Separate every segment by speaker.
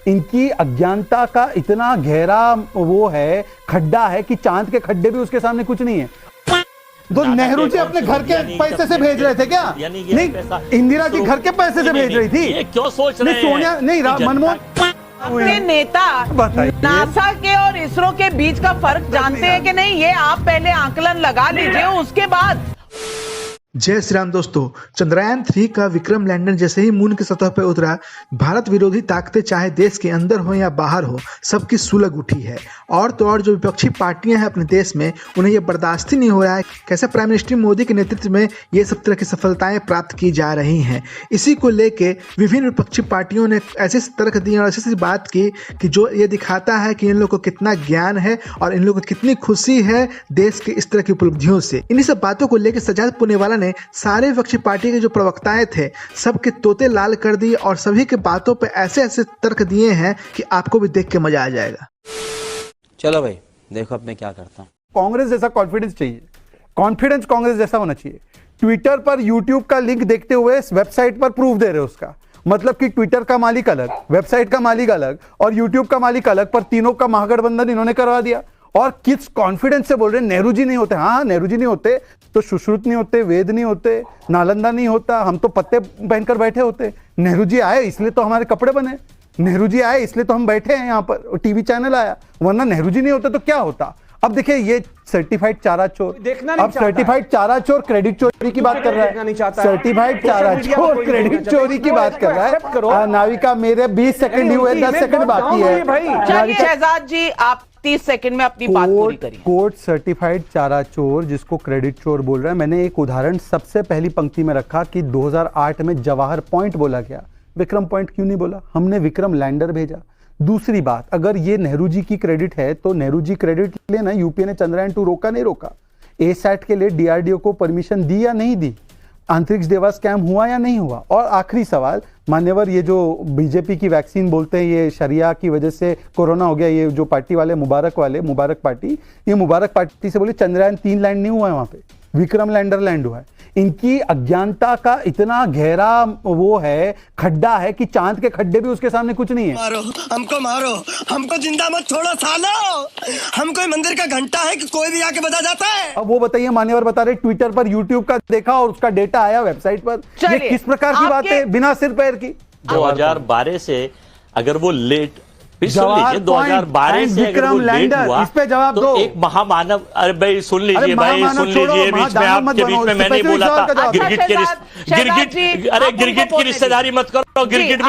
Speaker 1: इनकी अज्ञानता का इतना गहरा वो है, खड्डा है कि चांद के खड्डे भी उसके सामने कुछ नहीं है। तो नेहरू जी अपने घर के पैसे से भेज रहे थे क्या? नहीं, इंदिरा जी घर के पैसे से भेज रही थी।
Speaker 2: क्यों सोच रहे हैं?
Speaker 1: सोनिया नहीं, मनमोहन
Speaker 3: अपने नेता नासा के और इसरो के बीच का फर्क जानते हैं कि नहीं, ये आप पहले आकलन लगा लीजिए, उसके बाद।
Speaker 4: जय श्री राम दोस्तों, चंद्रयान 3 का विक्रम लैंडर जैसे ही मून की सतह पर उतरा, भारत विरोधी ताकतें चाहे देश के अंदर हो या बाहर हो, सबकी सुलग उठी है। और तो और जो विपक्षी पार्टियां हैं अपने देश में, उन्हें यह बर्दाश्त ही नहीं हो रहा है कैसे प्राइम मिनिस्टर मोदी के नेतृत्व में ये सब तरह की सफलताएं प्राप्त की जा रही हैं। इसी को लेके विभिन्न विपक्षी पार्टियों ने ऐसे तर्क दिए और ऐसी बात की कि जो ये दिखाता है कि इन लोगों को कितना ज्ञान है और इन लोगों को कितनी खुशी है देश के इस तरह की उपलब्धियों से। इन्हीं सब बातों को लेकर सजाद पुनेवाला सारे विपक्षी पार्टी के जो प्रवक्ताएं थे सबके तोते लाल कर दिए और सभी के बातों पे ऐसे ऐसे तर्क दिए हैं कि आपको भी देख के मजा आ जाएगा।
Speaker 2: चलो भाई देखो अब मैं क्या करता हूँ।
Speaker 1: कांग्रेस जैसा कॉन्फिडेंस चाहिए, कॉन्फिडेंस कांग्रेस जैसा होना चाहिए। ट्विटर पर यूट्यूब का लिंक देखते हुए वेबसाइट पर प्रूफ दे रहे हो उसका, मतलब कि ट्विटर का मालिक अलग, वेबसाइट का मालिक अलग और यूट्यूब का मालिक अलग, पर तीनों का महागठबंधन इन्होंने करवा दिया। और किस कॉन्फिडेंस से बोल रहे हैं नेहरू जी नहीं होते। हाँ, नेहरू जी नहीं होते तो सुश्रुत नहीं होते, वेद नहीं होते, नालंदा नहीं होता, हम तो पत्ते पहनकर बैठे होते। नेहरू जी आए इसलिए तो हमारे कपड़े बने, नेहरू जी आए इसलिए तो हम बैठे हैं यहाँ पर, टीवी चैनल आया, वरना नेहरू जी नहीं होते तो क्या होता। अब देखिए ये सर्टिफाइड चारा चोर, अब सर्टिफाइड चारा चोर क्रेडिट चोरी की बात कर रहा है, सर्टिफाइड चारा चोर क्रेडिट चोरी की बात कर रहा है। नाविका मेरे 20 सेकंड ही हुए, 10 सेकंड बाकी है।
Speaker 3: शहजाद जी आप 30 सेकंड में अपनी बात पूरी करिए।
Speaker 1: कोर्ट सर्टिफाइड चारा चोर जिसको क्रेडिट चोर बोल रहा है, मैंने एक उदाहरण सबसे पहली पंक्ति में रखा कि 2008 में जवाहर पॉइंट बोला गया, विक्रम पॉइंट क्यों नहीं बोला? हमने विक्रम लैंडर भेजा। दूसरी बात, अगर ये नेहरू जी की क्रेडिट है तो नेहरू जी क्रेडिट लेना, यूपीए ने चंद्रयान 2 रोका नहीं रोका, एसैट के लिए डीआरडीओ को परमिशन दी या नहीं दी, अंतरिक्ष देवा स्कैम हुआ या नहीं हुआ। और आखिरी सवाल, मान्यवर ये जो बीजेपी की वैक्सीन बोलते हैं ये शरिया की वजह से कोरोना हो गया, ये जो पार्टी वाले मुबारक पार्टी, ये मुबारक पार्टी से बोले चंद्रयान 3 लैंड नहीं हुआ है वहां पे, विक्रम लैंडर लैंड हुआ है। इनकी अज्ञानता का इतना गहरा वो है, खड्डा है कि चांद के खड्डे भी उसके सामने कुछ नहीं है।
Speaker 5: मारो हमको जिंदा मत छोड़ो सालो, हम कोई मंदिर का घंटा है कि कोई भी आके बजा जाता है।
Speaker 1: अब वो बताइए, मान्यवर बता रहे ट्विटर पर यूट्यूब का देखा और उसका डेटा आया वेबसाइट पर, ये किस प्रकार की बात है बिना सिर पैर की?
Speaker 2: 2012 से अगर वो लेट 2012 से अगर वो लेट हुआ,
Speaker 1: इस पे जवाब
Speaker 2: तो
Speaker 1: दो।
Speaker 2: एक महामानव, अरे भाई सुन लीजिए, भाई सुन लीजिए, बीच में आपके बीच में मैंने बोला था गिरगिट की रिश्तेदारी मत करो, गिरगिट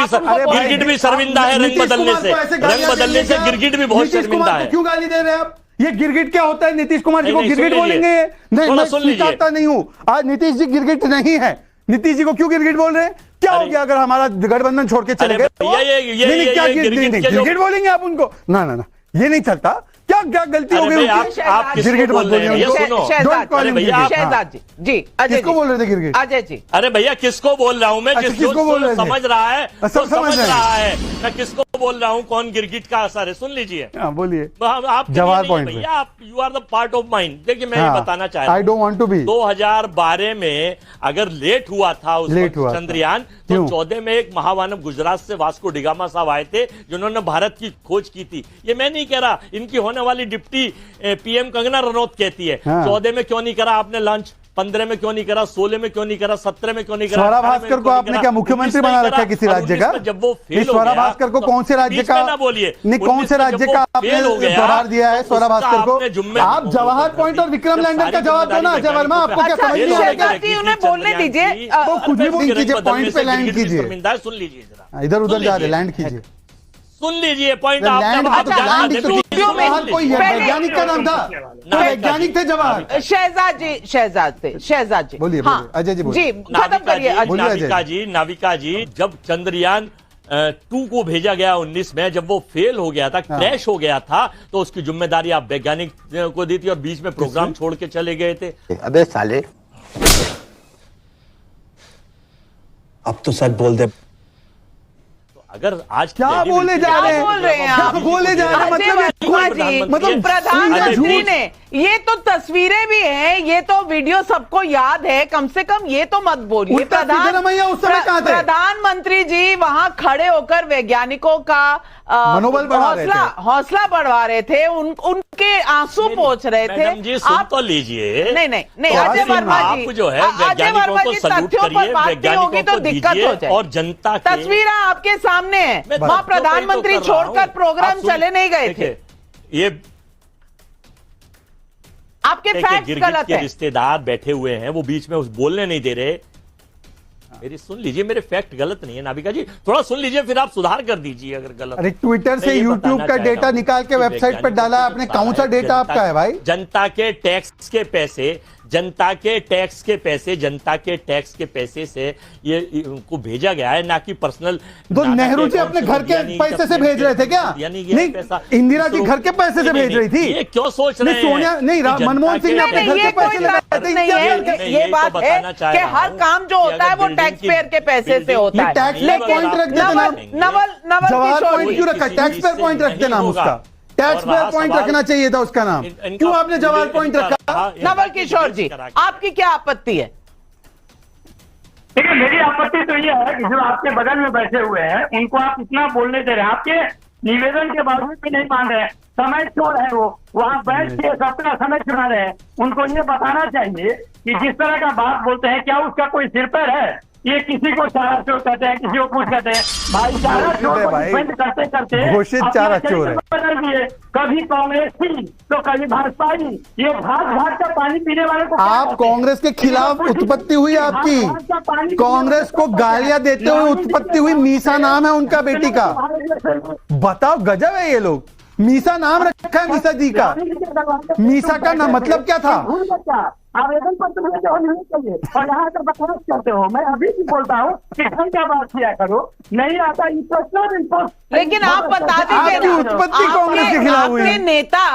Speaker 2: भी शर्मिंदा है रंग बदलने से गिरगिट भी बहुत शर्मिंदा है।
Speaker 1: क्यों गाली दे रहे हैं आप? ये गिरगिट क्या होता है? नीतीश कुमार जी को गिरगिट बोलेंगे? नहीं, मैं स्वीकारता नहीं हूं। आज नीतीश जी गिरगिट नहीं है, नीतीश जी को क्यों गिरगिट बोल रहे हैं? क्या हो गया अगर हमारा गठबंधन छोड़ के चले गए? क्या गिरगिट बोलेंगे आप उनको? ना ये नहीं चलता। क्या क्या गलती हो गई?
Speaker 2: आप गिरगिट बोल रहे हैं?
Speaker 3: शहजाद जी
Speaker 1: किसको बोल रहे थे गिरगिट?
Speaker 3: अजय जी।
Speaker 2: अरे भैया किसको बोल रहा हूँ मैं?
Speaker 1: किसको बोल रहे हैं?
Speaker 2: समझ रहा है,
Speaker 1: सब समझ रहा
Speaker 2: है मैं किसको बोल रहा हूँ, कौन गिरगिट का असर है। सुन लीजिए,
Speaker 1: बोलिए।
Speaker 2: आप
Speaker 1: जवाहर पॉइंट
Speaker 2: भैया, आप you are the part of mind. देखिए मैं ये बताना चाह रहा हूँ,
Speaker 1: I don't want to be.
Speaker 2: 2012 में अगर लेट हुआ था उस चंद्रयान, तो 14 में एक महामानव गुजरात से वास्को डिगामा साहब आए थे जिन्होंने भारत की खोज की थी। ये मैं नहीं कह रहा, इनकी होने वाली डिप्टी पीएम कंगना रनौत कहती है। 14 में क्यों नहीं करा आपने लॉन्च, 15 में क्यों नहीं करा, 16 में क्यों नहीं करा, 17 में क्यों नहीं करा?
Speaker 1: स्वरा भास्कर को आपने क्या मुख्यमंत्री बना रखा है किसी राज्य का?
Speaker 2: जब वो फेल हो
Speaker 1: स्वरा भास्कर को कौन से राज्य का?
Speaker 2: ना बोलिए,
Speaker 1: नहीं, कौन से राज्य का आपने दोहरार दिया है स्वरा भास्कर को? आप जवाहर पॉइंट और विक्रम लैंडर का जवाब दो ना अजय वर्मा, आपको क्या समझ नहीं आएगा?
Speaker 3: उन्हें बोलने दीजिए,
Speaker 1: तो खुद भी बोल कीजिए, पॉइंट पे लैंड कीजिए।
Speaker 2: सुन लीजिए जरा,
Speaker 1: इधर उधर जा रहे, लैंड कीजिए,
Speaker 2: सुन लीजिए पॉइंट।
Speaker 1: कोई वैज्ञानिक का नाम था, वैज्ञानिक थे जवाहर।
Speaker 3: शहजाद जी
Speaker 1: बोलिए, अजय जी
Speaker 3: जी खत्म
Speaker 1: करिए।
Speaker 2: नाविका जी, जब चंद्रयान 2 को भेजा गया 19 में, जब वो फेल हो गया था, क्रैश हो गया था, तो उसकी जिम्मेदारी आप वैज्ञानिक को दी थी और बीच में प्रोग्राम छोड़ के चले गए थे।
Speaker 5: अबे साले, अब तो सच बोल दे।
Speaker 2: अगर आज
Speaker 1: क्या बोले जा रहे हैं?
Speaker 3: बोल रहे हैं आप?
Speaker 1: बोले जा रहे हैं मतलब
Speaker 3: प्रधानमंत्री ने ये तो तस्वीरें भी हैं, ये तो वीडियो सबको याद है, कम से कम ये तो मत बोलिए।
Speaker 1: सिद्धरामैया उस समय कहां थे?
Speaker 3: प्रधानमंत्री जी वहां खड़े होकर वैज्ञानिकों का
Speaker 1: मनोबल बढ़ा रहे थे,
Speaker 3: हौसला बढ़वा रहे थे, उनके आंसू पोंछ रहे थे।
Speaker 2: मैडम जी सुन तो लीजिए।
Speaker 3: नहीं
Speaker 2: तो
Speaker 3: अजय वर्मा जी,
Speaker 2: आप जो है वैज्ञानिकों को सल्यूट करिए, वैज्ञानिकों को दीजिए और जनता के
Speaker 3: तस्वीरें आपके सामने है। वहां प्रधानमंत्री छोड़कर प्रोग्राम चले नहीं गए थे।
Speaker 2: ये
Speaker 3: आपके फैक्ट्स गलत है।
Speaker 2: रिश्तेदार बैठे हुए हैं, वो बीच में उस बोलने नहीं दे रहे। मेरी सुन लीजिए, मेरे फैक्ट गलत नहीं है नाबिका जी, थोड़ा सुन लीजिए फिर आप सुधार कर दीजिए अगर गलत।
Speaker 1: अरे ट्विटर से यूट्यूब का डेटा निकाल के वेबसाइट पर डाला आपने, कौन सा डेटा आपका है भाई?
Speaker 2: जनता के टैक्स के पैसे, जनता के टैक्स के पैसे, जनता के टैक्स के पैसे से ये उनको भेजा गया है, ना कि पर्सनल।
Speaker 1: तो नेहरू जी अपने घर के पैसे से भेज रहे थे क्या? नहीं, इंदिरा जी घर के पैसे से भेज रही थी।
Speaker 2: ये क्यों सोच रहे हैं?
Speaker 1: सोनिया नहीं, मनमोहन सिंह ने अपने घर के पैसे लगाए थे।
Speaker 3: ये बात है कि हर काम जो होता है वो टैक्स पेयर के पैसे से होता है।
Speaker 1: टैक्स पेयर पॉइंट रख देते नाम, जवाहर पॉइंट क्यों रखा? टैक्स पेयर पॉइंट रखते नाम उसका, टैक्स पेयर पॉइंट रखना चाहिए था उसका नाम, क्यों आपने जवाहर पॉइंट रखा?
Speaker 3: नवल किशोर जी, आपकी क्या आपत्ति है?
Speaker 6: देखिए, मेरी आपत्ति तो ये है कि जो आपके बगल में बैठे हुए हैं उनको आप इतना बोलने दे रहे हैं, आपके निवेदन के बावजूद भी नहीं मान रहे, समय छोड़ है वो वहां बैठ के सबका समय चुना रहे हैं। उनको ये बताना चाहिए कि जिस तरह का बात बोलते हैं, क्या उसका कोई सिर पैर है? ये किसी को चारा चोर कहते हैं, किसी को कुछ कहते हैं। भाई चारा चोर को डिफेंड करते करते
Speaker 1: घोषित चारा चोर है।
Speaker 6: बदल दिए, कभी कांग्रेस थी तो कभी भाजपा ही। ये भाग का पानी पीने वाले को
Speaker 1: आप कांग्रेस के खिलाफ उत्पत्ति हुई आपकी, कांग्रेस को गालियां देते हुए उत्पत्ति हुई। मीसा नाम है उनका बेटी का, बताओ गजब है ये लोग। मीसा नाम रखा है मीसा जी का। मीसा का नाम मतलब क्या था?
Speaker 6: आवेदन पत्र में होने चाहिए और यहाँ पर बकवास करते हो। मैं अभी भी बोलता हूँ कि ढंग का बात किया करो, नहीं आता
Speaker 3: लेकिन आप बता दीजिए
Speaker 1: उत्पत्ति कांग्रेस के खिलाफ हुई।
Speaker 3: आपके नेता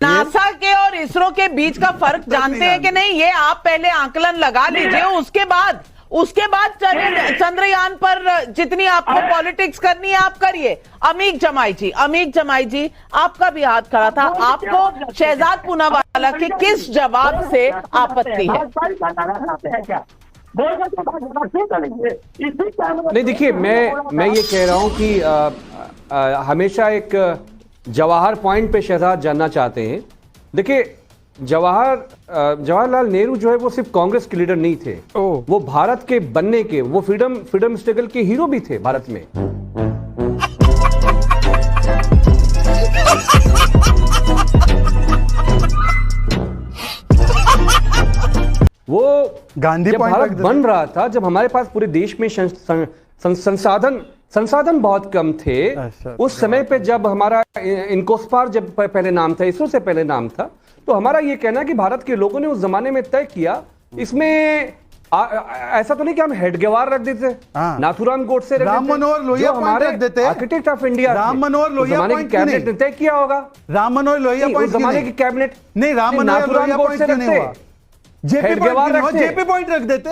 Speaker 3: नासा के और इसरो के बीच का फर्क जानते हैं कि नहीं? ये आप पहले आकलन लगा लीजिए, उसके बाद चंद्रयान पर जितनी आपको पॉलिटिक्स करनी है आप करिए। अमीक जमाई जी आपका भी हाथ खड़ा था, आपको शहजाद पूनावाला के किस जवाब से आपत्ति है?
Speaker 7: नहीं देखिए, मैं ये कह रहा हूं कि हमेशा एक जवाहर पॉइंट पे शहजाद जानना चाहते हैं। देखिए, जवाहरलाल नेहरू जो है वो सिर्फ कांग्रेस के लीडर नहीं थे, वो भारत के बनने के, वो फ्रीडम स्ट्रगल के हीरो भी थे भारत में। वो
Speaker 1: गांधी
Speaker 7: जब भारत बन रहा था, जब हमारे पास पूरे देश में संसाधन बहुत कम थे, उस समय पे जब हमारा इनकोस्पार जब पहले नाम था, इसरो से पहले नाम था, तो हमारा ये कहना है कि भारत के लोगों ने उस जमाने में तय किया, इसमें ऐसा तो नहीं कि हम हेडगेवार रख देते, नाथुराम गोडसे रख
Speaker 1: राम मनोहर लोहिया पॉइंट रख देते,
Speaker 7: architect of India
Speaker 1: Ram Manohar Lohia point
Speaker 7: cabinet ने तय किया होगा।
Speaker 1: राम मनोहर लोहिया पॉइंट
Speaker 7: जमाने की कैबिनेट
Speaker 1: नहीं, राम मनोहर लोहिया पॉइंट क्यों नहीं हुआ? जेपी पॉइंट रख देते।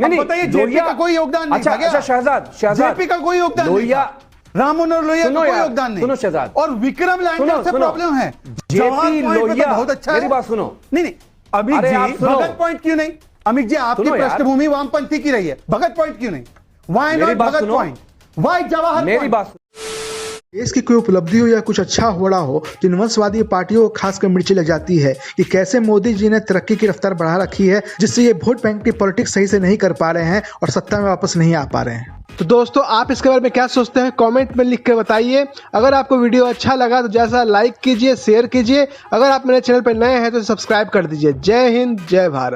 Speaker 7: नहीं
Speaker 1: बताइए, जेपी का कोई योगदान नहीं था क्या?
Speaker 7: अच्छा शहजाद
Speaker 1: जेपी का कोई योगदान नहीं था, राम मनोहर लोहिया का कोई योगदान नहीं।
Speaker 7: सुनो शहजाद,
Speaker 1: और विक्रम लैंडर से प्रॉब्लम है।
Speaker 7: जेपी लोहिया
Speaker 1: बहुत अच्छा है,
Speaker 7: मेरी बात सुनो।
Speaker 1: नहीं अमित जी, भगत पॉइंट क्यों नहीं? अमित जी, आपकी पृष्ठभूमि वामपंथी की रही है, भगत पॉइंट क्यों नहीं? Why not Bhagat point? Why Jawahar?
Speaker 7: मेरी बात
Speaker 4: देश की कोई उपलब्धि हो या कुछ अच्छा हो रहा हो तो इन वंशवादी पार्टियों को खासकर मिर्ची लग जाती है कि कैसे मोदी जी ने तरक्की की रफ्तार बढ़ा रखी है, जिससे ये वोट बैंक की पॉलिटिक्स सही से नहीं कर पा रहे हैं और सत्ता में वापस नहीं आ पा रहे हैं। तो दोस्तों, आप इसके बारे में क्या सोचते हैं कमेंट में लिख के बताइए। अगर आपको वीडियो अच्छा लगा तो जैसा लाइक कीजिए, शेयर कीजिए। अगर आप मेरे चैनल पर नए हैं तो सब्सक्राइब कर दीजिए। जय हिंद, जय भारत।